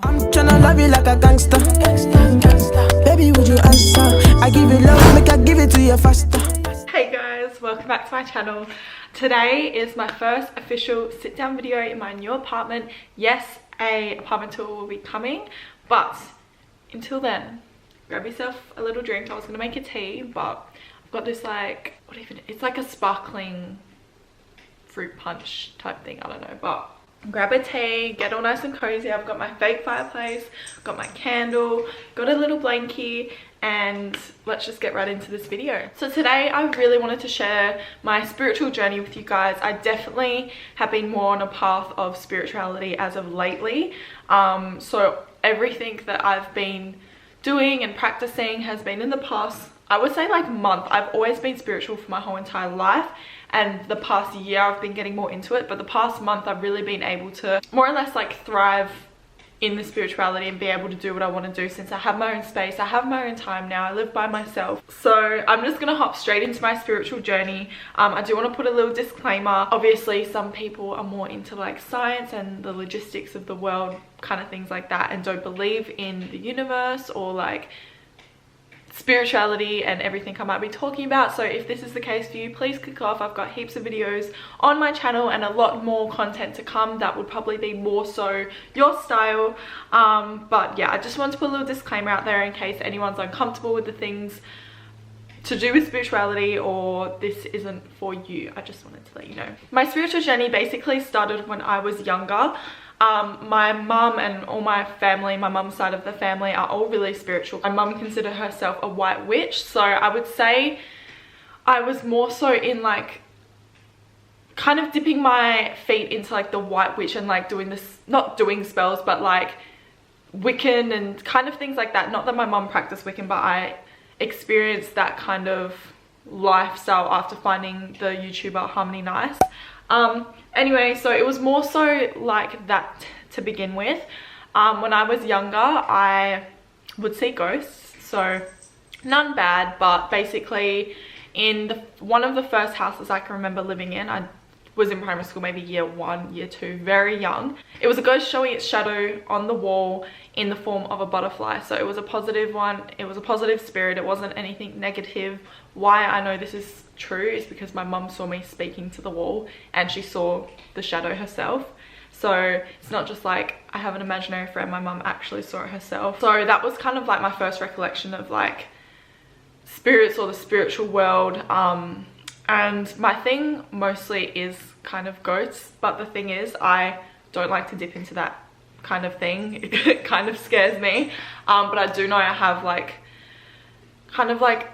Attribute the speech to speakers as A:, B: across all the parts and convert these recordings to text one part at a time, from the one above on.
A: I'm tryna love you like a gangster. Baby, would you answer? I give you love, make I give it to you faster.
B: Hey guys, welcome back to my channel. Today is my first official sit down video in my new apartment. Yes, a apartment tour will be coming, but until then, grab yourself a little drink. I was gonna make a tea, but I've got this like, it's like a sparkling fruit punch type thing, I don't know, but grab a tea, get all nice and cozy. I've got my fake fireplace, got my candle, got a little blankie, and let's just get right into this video. So today I really wanted to share my spiritual journey with you guys. I definitely have been more on a path of spirituality as of lately. So everything that I've been doing and practicing has been in the past, I would say like month. I've always been spiritual for my whole entire life, and the past year I've been getting more into it, but the past month I've really been able to more or less like thrive in the spirituality and be able to do what I want to do since I have my own space. I have my own time now. I live by myself. So I'm just gonna hop straight into my spiritual journey. I do want to put a little disclaimer. Obviously some people are more into like science and the logistics of the world, kind of things like that, and don't believe in the universe or like spirituality and everything I might be talking about. So if this is the case for you, please click off. I've got heaps of videos on my channel and a lot more content to come that would probably be more so your style. But yeah, I just want to put a little disclaimer out there in case anyone's uncomfortable with the things to do with spirituality or this isn't for you. I just wanted to let you know. My spiritual journey basically started when I was younger. My mum and all my family, my mum's side of the family, are all really spiritual. My mum considered herself a white witch, so I would say I was more so in like kind of dipping my feet into like the white witch and like doing this, not doing spells, but like Wiccan and kind of things like that. Not that my mum practiced Wiccan, but I experienced that kind of lifestyle after finding the YouTuber Harmony Nice. Anyway, so it was more so like that to begin with. When I was younger, I would see ghosts, so none bad, but basically in one of the first houses I can remember living in, I was in primary school, maybe year 1, year 2, very young. It was a ghost showing its shadow on the wall in the form of a butterfly. So it was a positive one, it was a positive spirit, it wasn't anything negative. Why I know this is true is because my mum saw me speaking to the wall and she saw the shadow herself. So it's not just like I have an imaginary friend, my mum actually saw it herself. So that was kind of like my first recollection of like spirits or the spiritual world. And my thing mostly is kind of ghosts, but the thing is I don't like to dip into that kind of thing. It kind of scares me, but I do know I have like kind of like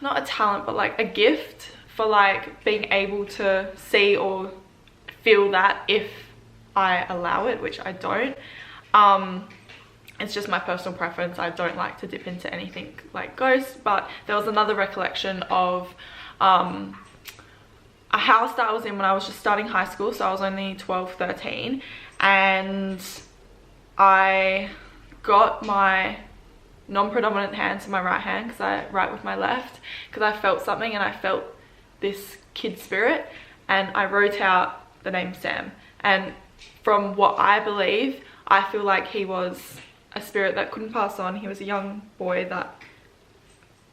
B: not a talent, but like a gift for like being able to see or feel that if I allow it, which I don't. It's just my personal preference. I don't like to dip into anything like ghosts. But there was another recollection of a house that I was in when I was just starting high school, so I was only 12, 13, and I got my non-predominant hand to my right hand because I write with my left, because I felt something and I felt this kid spirit, and I wrote out the name Sam. And from what I believe, I feel like he was a spirit that couldn't pass on. He was a young boy that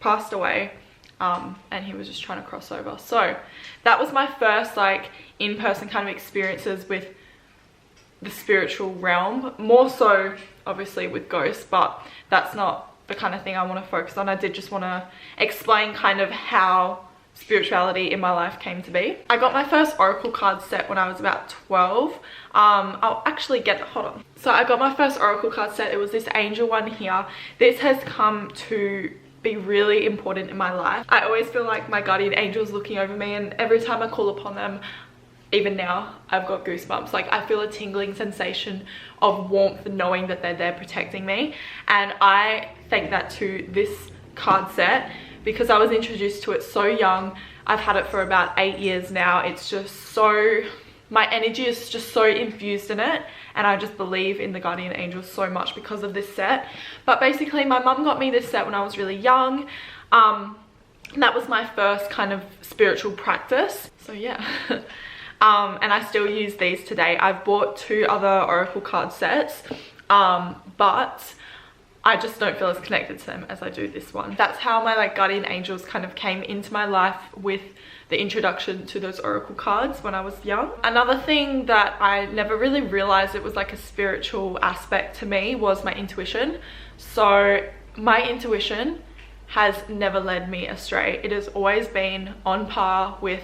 B: passed away, and he was just trying to cross over. So that was my first like in-person kind of experiences with the spiritual realm, more so obviously with ghosts, but that's not the kind of thing I want to focus on. I did just want to explain kind of how spirituality in my life came to be. I got my first oracle card set when I was about 12. I'll actually get it, hold on. So I got my first oracle card set. It was this angel one here. This has come to be really important in my life. I always feel like my guardian angel's looking over me, and every time I call upon them, even now, I've got goosebumps. Like I feel a tingling sensation of warmth knowing that they're there protecting me. And I thank that to this card set because I was introduced to it so young. I've had it for about 8 years now. It's just so, my energy is just so infused in it, and I just believe in the guardian angels so much because of this set. But basically my mum got me this set when I was really young. That was my first kind of spiritual practice. So yeah. And I still use these today. I've bought 2 other oracle card sets. but I just don't feel as connected to them as I do this one. That's how my like guardian angels kind of came into my life with the introduction to those oracle cards when I was young. Another thing that I never really realized it was like a spiritual aspect to me was my intuition. So my intuition has never led me astray. It has always been on par with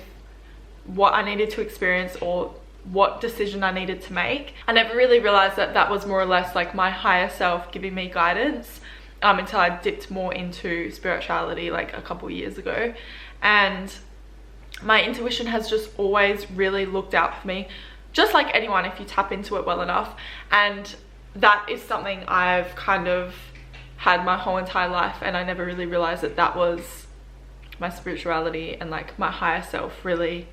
B: what I needed to experience or what decision I needed to make. I never really realized that that was more or less like my higher self giving me guidance until I dipped more into spirituality like a couple years ago. And my intuition has just always really looked out for me, just like anyone if you tap into it well enough. And that is something I've kind of had my whole entire life, and I never really realized that that was my spirituality and like my higher self really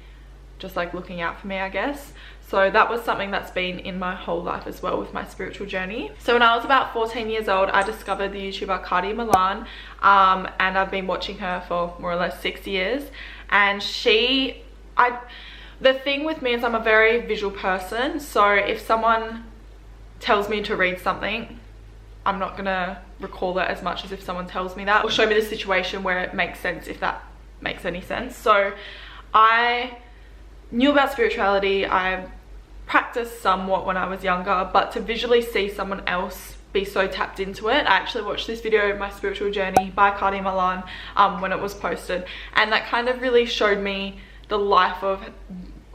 B: just like looking out for me, I guess. So that was something that's been in my whole life as well with my spiritual journey. So when I was about 14 years old, I discovered the YouTuber Cardi Milan, and I've been watching her for more or less 6 years. And the thing with me is I'm a very visual person. So if someone tells me to read something, I'm not gonna recall it as much as if someone tells me that or show me the situation where it makes sense, if that makes any sense. So I knew about spirituality. I practiced somewhat when I was younger, but to visually see someone else be so tapped into it, I actually watched this video, My Spiritual Journey by Cardi Milan, when it was posted, and that kind of really showed me the life of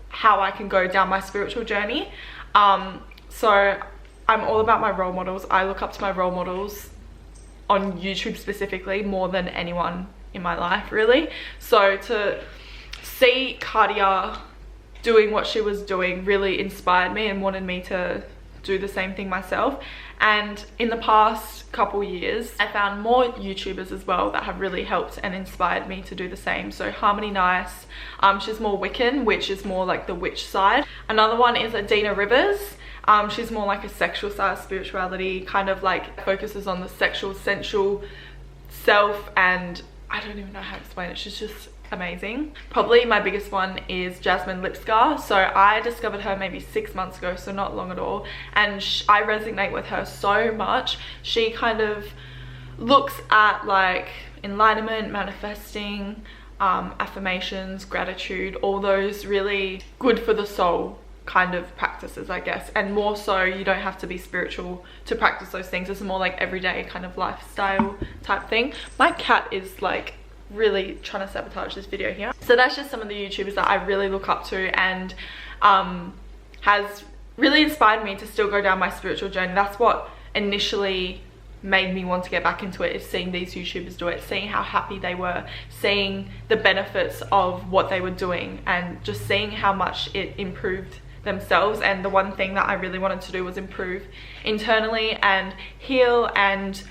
B: how I can go down my spiritual journey. So I'm all about my role models. I look up to my role models on YouTube specifically more than anyone in my life really. So to see Cardia doing what she was doing really inspired me and wanted me to do the same thing myself. And in the past couple years I found more YouTubers as well that have really helped and inspired me to do the same. So Harmony Nice, she's more Wiccan, which is more like the witch side. Another one is Adina Rivers. She's more like a sexual side of spirituality, kind of like focuses on the sexual sensual self, and I don't even know how to explain it. She's just amazing. Probably my biggest one is Jasmine Lipscar. So I discovered her maybe 6 months ago, so not long at all, and I resonate with her so much. She kind of looks at like enlightenment, manifesting, affirmations, gratitude, all those really good for the soul kind of practices, I guess. And more so, you don't have to be spiritual to practice those things. It's more like everyday kind of lifestyle type thing. My cat is like really trying to sabotage this video here. So that's just some of the YouTubers that I really look up to, and has really inspired me to still go down my spiritual journey. That's what initially made me want to get back into it, is seeing these YouTubers do it, seeing how happy they were, seeing the benefits of what they were doing, and just seeing how much it improved themselves. And the one thing that I really wanted to do was improve internally and heal and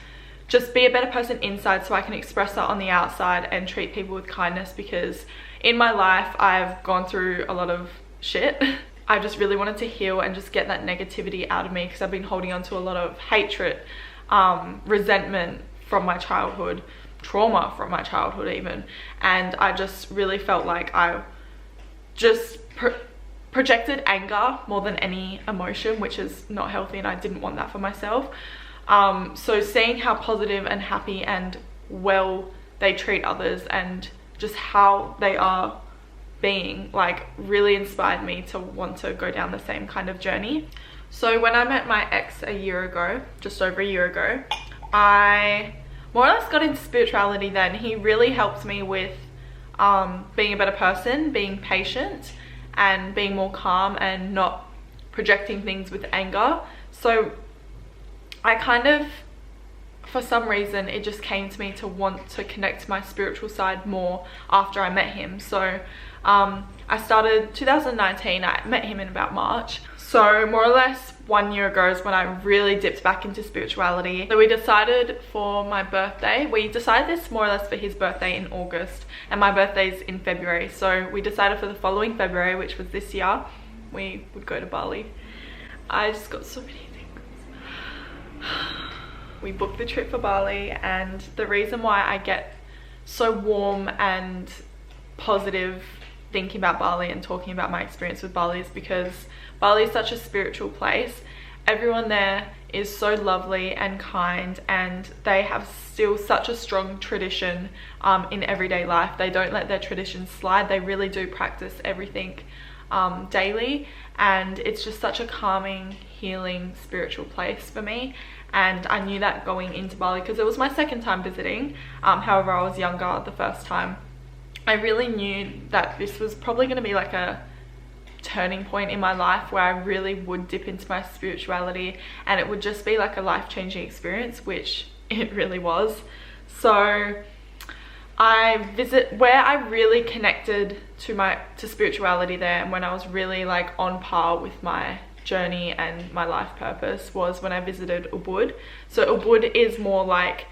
B: just be a better person inside, so I can express that on the outside and treat people with kindness, because in my life I've gone through a lot of shit. I just really wanted to heal and just get that negativity out of me, because I've been holding on to a lot of hatred, resentment from my childhood, trauma from my childhood even, and I just really felt like I just projected anger more than any emotion, which is not healthy, and I didn't want that for myself. So seeing how positive and happy and well they treat others and just how they are being, like, really inspired me to want to go down the same kind of journey. So when I met my ex a year ago, just over a year ago, I more or less got into spirituality then. He really helped me with being a better person, being patient, and being more calm and not projecting things with anger. So I kind of, for some reason, it just came to me to want to connect to my spiritual side more after I met him. So I started 2019, I met him in about March. So more or less 1 year ago is when I really dipped back into spirituality. So we decided for my birthday, we decided this more or less for his birthday in August, and my birthday's in February. So we decided for the following February, which was this year, we would go to Bali. I just got so many things. We booked the trip for Bali, and the reason why I get so warm and positive thinking about Bali and talking about my experience with Bali is because Bali is such a spiritual place, Everyone there is so lovely and kind, and they have still such a strong tradition in everyday life. They don't let their traditions slide. They really do practice everything daily, and it's just such a calming, healing, spiritual place for me. And I knew that going into Bali because it was my second time visiting. However, I was younger the first time. I really knew that this was probably going to be like a turning point in my life where I really would dip into my spirituality, and it would just be like a life-changing experience, which it really was. So where I really connected to spirituality there, and when I was really like on par with my journey and my life purpose, was when I visited Ubud. So Ubud is more like,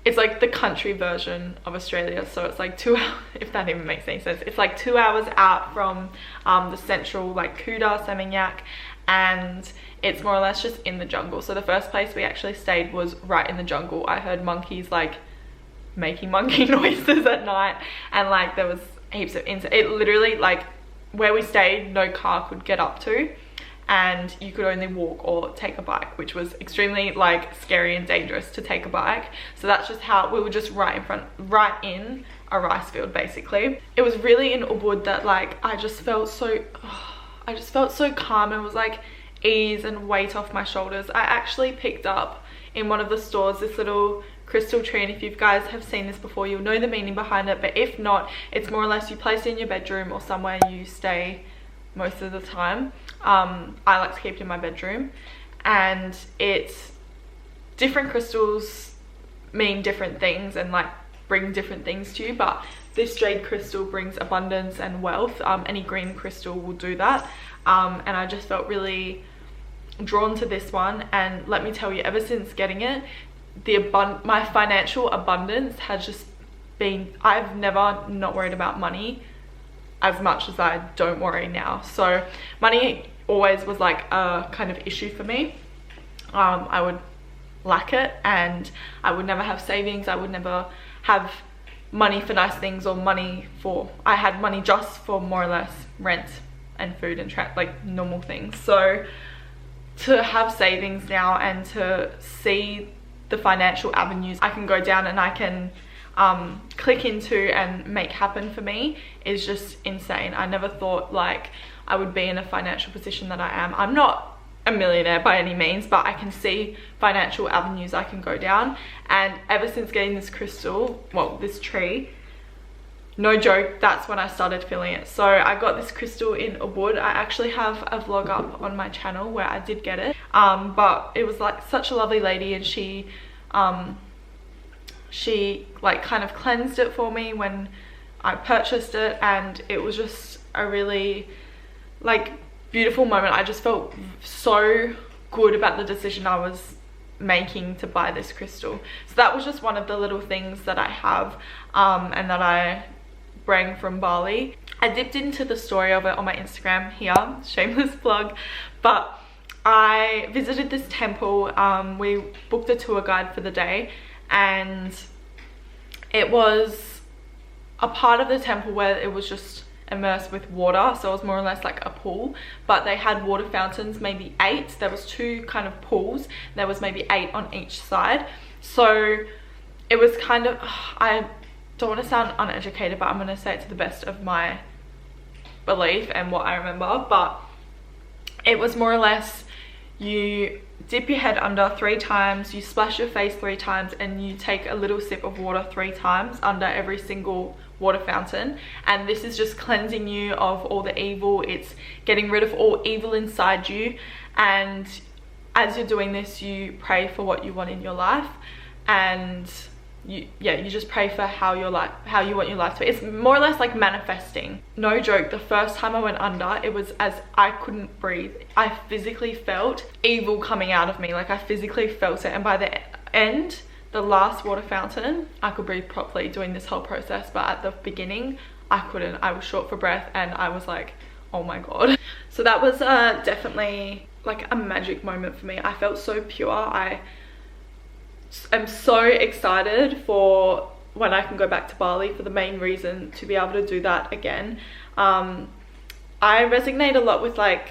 B: it's like the country version of Australia. So it's like 2 hours, if that even makes any sense. It's like 2 hours out from the central like Kuta, Seminyak, and it's more or less just in the jungle. So the first place we actually stayed was right in the jungle. I heard monkeys like making monkey noises at night, and like there was heaps of insects. It literally, like where we stayed, no car could get up to, and you could only walk or take a bike, which was extremely like scary and dangerous to take a bike. So that's just how we were, just right in a rice field basically. It was really in Ubud that like I just felt so calm. It was like ease and weight off my shoulders. I actually picked up in one of the stores this little crystal tree, and if you guys have seen this before, you'll know the meaning behind it, but if not, it's more or less you place it in your bedroom or somewhere you stay most of the time. I like to keep it in my bedroom, and it's different crystals mean different things and like bring different things to you, but this jade crystal brings abundance and wealth. Any green crystal will do that, and I just felt really drawn to this one. And let me tell you, ever since getting it, my financial abundance has just been, I've never not worried about money as much as I don't worry now. So money always was like a kind of issue for me. I would lack it, and I would never have savings. I would never have money for nice things, or I had money just for more or less rent and food and like normal things. So to have savings now and to see the financial avenues I can go down and I can click into and make happen for me is just insane. I never thought like I would be in a financial position that I am. I'm not a millionaire by any means, but I can see financial avenues I can go down. And ever since getting this crystal, well, this tree, no joke, that's when I started feeling it. So I got this crystal in Ubud. I actually have a vlog up on my channel where I did get it, but it was like such a lovely lady, and she like kind of cleansed it for me when I purchased it, and it was just a really like beautiful moment. I just felt so good about the decision I was making to buy this crystal. So that was just one of the little things that I have and that I bring from Bali. I dipped into the story of it on my Instagram here, shameless plug, but I visited this temple. We booked a tour guide for the day, and it was a part of the temple where it was just immersed with water, so it was more or less like a pool, but they had water fountains, maybe 8. There was 2 kind of pools, there was maybe 8 on each side. So it was kind of, I don't want to sound uneducated, but I'm going to say it to the best of my belief and what I remember, but it was more or less, you dip your head under 3 times, you splash your face 3 times, and you take a little sip of water 3 times under every single water fountain. And this is just cleansing you of all the evil. It's getting rid of all evil inside you, and as you're doing this, you pray for what you want in your life, and you just pray for how you want your life to be. It's more or less like manifesting. No joke, the first time I went under, it was as I couldn't breathe. I physically felt evil coming out of me, like I physically felt it. And by the end, the last water fountain, I could breathe properly doing this whole process, but at the beginning I couldn't. I was short for breath, and I was like, oh my god. So that was definitely like a magic moment for me. I felt so pure. I'm so excited for when I can go back to Bali, for the main reason to be able to do that again. I resonate a lot with like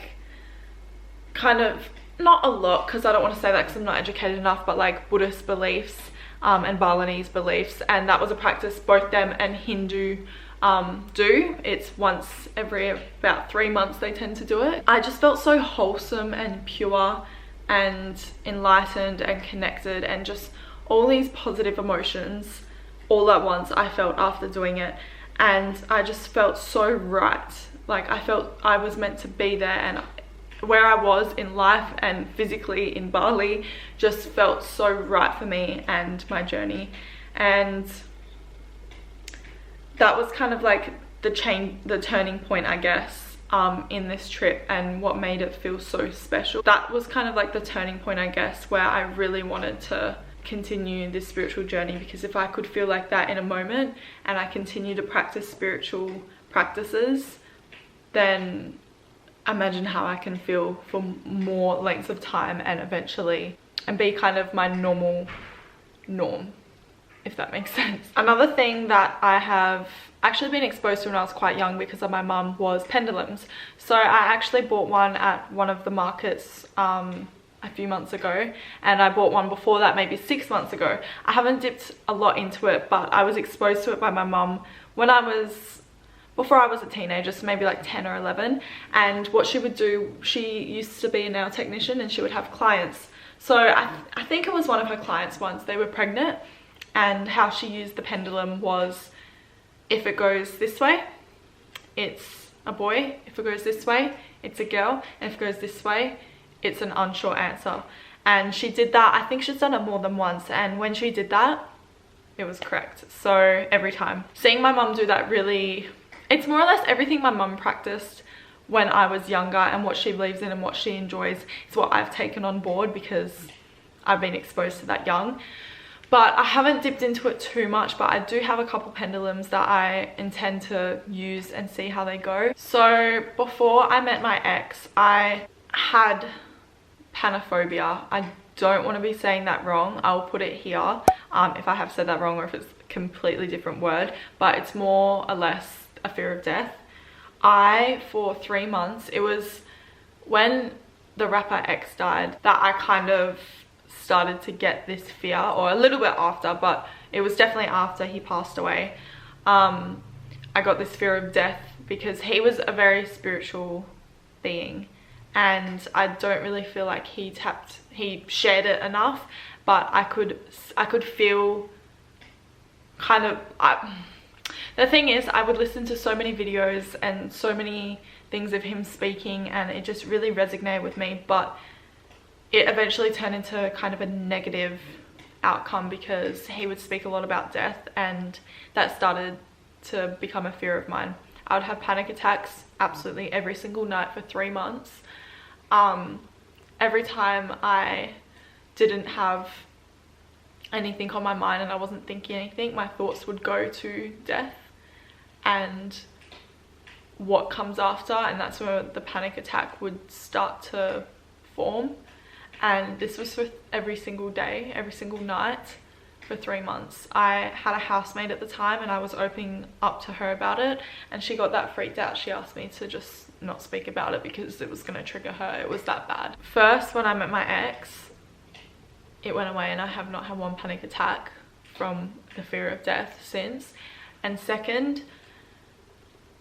B: kind of not a lot, because I don't want to say that because I'm not educated enough, but like Buddhist beliefs and Balinese beliefs, and that was a practice both them and Hindu do. It's once every about 3 months they tend to do it. I just felt so wholesome and pure and enlightened and connected, and just all these positive emotions all at once I felt after doing it. And I just felt so right. Like I felt I was meant to be there, and where I was in life and physically in Bali just felt so right for me and my journey. And that was kind of like the turning point, I guess, in this trip, and what made it feel so special. That was kind of like the turning point, I guess, where I really wanted to continue this spiritual journey, because if I could feel like that in a moment and I continue to practice spiritual practices, then imagine how I can feel for more lengths of time, and eventually and be kind of my norm, if that makes sense. Another thing that I have actually been exposed to when I was quite young because of my mum was pendulums. So I actually bought one at one of the markets a few months ago, and I bought one before that maybe 6 months ago. I haven't dipped a lot into it, but I was exposed to it by my mum when before I was a teenager, so maybe like 10 or 11. And what she would do, she used to be a nail technician, and she would have clients. So I think it was one of her clients once, they were pregnant, and how she used the pendulum was, if it goes this way, it's a boy. If it goes this way, it's a girl. And if it goes this way, it's an unsure answer. And she did that, I think she's done it more than once. And when she did that, it was correct. So every time. Seeing my mum do that really, it's more or less everything my mum practiced when I was younger, and what she believes in and what she enjoys is what I've taken on board, because I've been exposed to that young. But I haven't dipped into it too much, but I do have a couple pendulums that I intend to use and see how they go. So before I met my ex, I had panophobia. I don't want to be saying that wrong. I'll put it here if I have said that wrong, or if it's a completely different word, but it's more or less a fear of death. For 3 months, it was when the rapper X died that I kind of started to get this fear, or a little bit after, but it was definitely after he passed away. I got this fear of death because he was a very spiritual being, and I don't really feel like he shared it enough, but I could feel kind of, the thing is, I would listen to so many videos and so many things of him speaking, and it just really resonated with me, but it eventually turned into kind of a negative outcome, because he would speak a lot about death, and that started to become a fear of mine. I would have panic attacks absolutely every single night for 3 months. Every time I didn't have anything on my mind and I wasn't thinking anything, my thoughts would go to death and what comes after, and that's where the panic attack would start to form. And this was for every single day, every single night for 3 months. I had a housemate at the time, and I was opening up to her about it, and she got that freaked out. She asked me to just not speak about it because it was going to trigger her. It was that bad. First, when I met my ex, it went away, and I have not had one panic attack from the fear of death since. And second,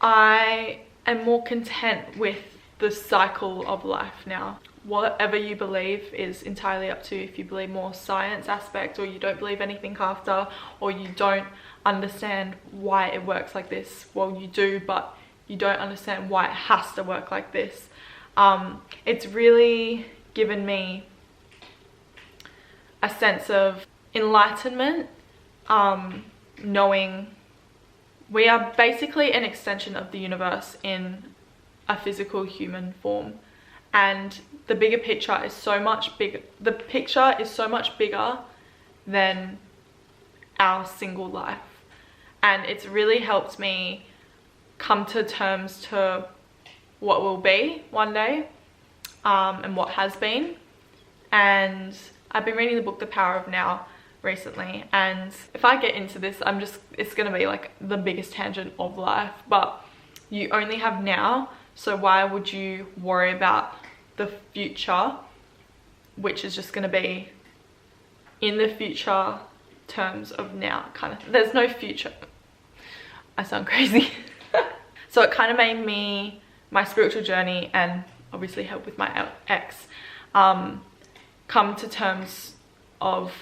B: I am more content with the cycle of life now. Whatever you believe is entirely up to you. If you believe more science aspect, or you don't believe anything after, or you don't understand why it works like this, well, you do, but you don't understand why it has to work like this. It's really given me a sense of enlightenment, knowing we are basically an extension of the universe in a physical human form, and the bigger picture is so much bigger. The picture is so much bigger than our single life, and it's really helped me come to terms to what will be one day, and what has been. And I've been reading the book The Power of Now recently, and if I get into this, it's gonna be like the biggest tangent of life, but you only have now, so why would you worry about the future which is just going to be in the future terms of now, kind of. There's no future. I sound crazy. So it kind of made me, my spiritual journey, and obviously help with my ex, come to terms of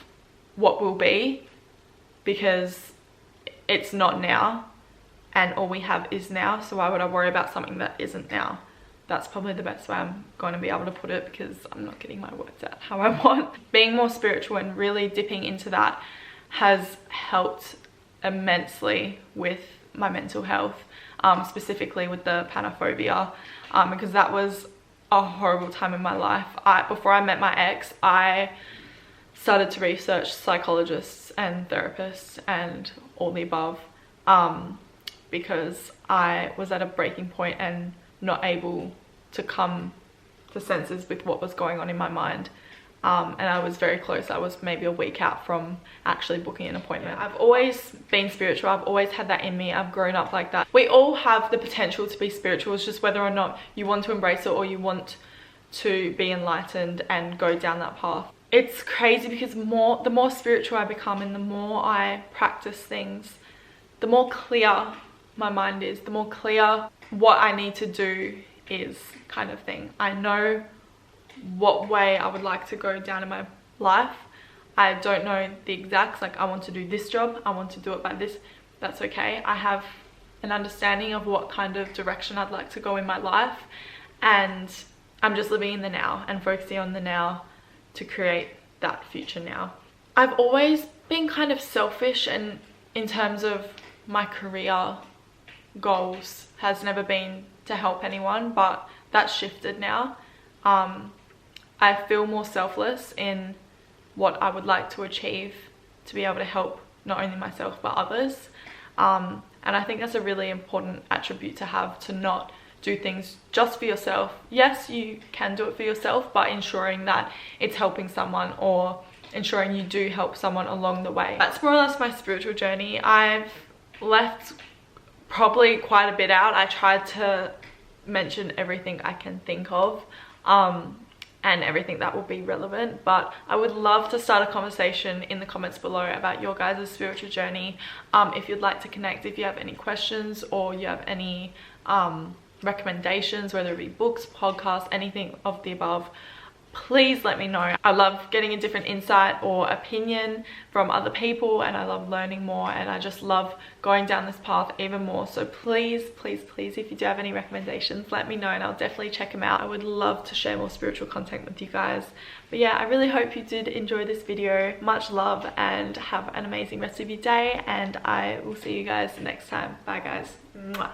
B: what will be, because it's not now and all we have is now. So why would I worry about something that isn't now? That's probably the best way I'm going to be able to put it, because I'm not getting my words out how I want. Being more spiritual and really dipping into that has helped immensely with my mental health, specifically with the panophobia, because that was a horrible time in my life. Before I met my ex, I started to research psychologists and therapists and all the above, because I was at a breaking point and not able to come to senses with what was going on in my mind. And I was very close. I was maybe a week out from actually booking an appointment. I've always been spiritual. I've always had that in me. I've grown up like that. We all have the potential to be spiritual. It's just whether or not you want to embrace it or you want to be enlightened and go down that path. It's crazy because the more spiritual I become and the more I practice things, the more clear my mind is, the more clear what I need to do is, kind of thing. I know what way I would like to go down in my life. I don't know the exacts, like I want to do this job, I want to do it by this. That's okay. I have an understanding of what kind of direction I'd like to go in my life, and I'm just living in the now and focusing on the now to create that future now. I've always been kind of selfish, and in terms of my career goals has never been to help anyone, but that's shifted now. I feel more selfless in what I would like to achieve to be able to help not only myself but others, and I think that's a really important attribute to have, to not do things just for yourself. Yes, you can do it for yourself, but ensuring that it's helping someone, or ensuring you do help someone along the way. That's more or less my spiritual journey. I've left probably quite a bit out. I tried to mention everything I can think of, and everything that will be relevant, but I would love to start a conversation in the comments below about your guys' spiritual journey. If you'd like to connect, if you have any questions or you have any recommendations, whether it be books, podcasts, anything of the above, please let me know. I love getting a different insight or opinion from other people, and I love learning more, and I just love going down this path even more. So please, please, please, if you do have any recommendations, let me know and I'll definitely check them out. I would love to share more spiritual content with you guys. But yeah, I really hope you did enjoy this video. Much love, and have an amazing rest of your day, and I will see you guys next time. Bye guys. Mwah.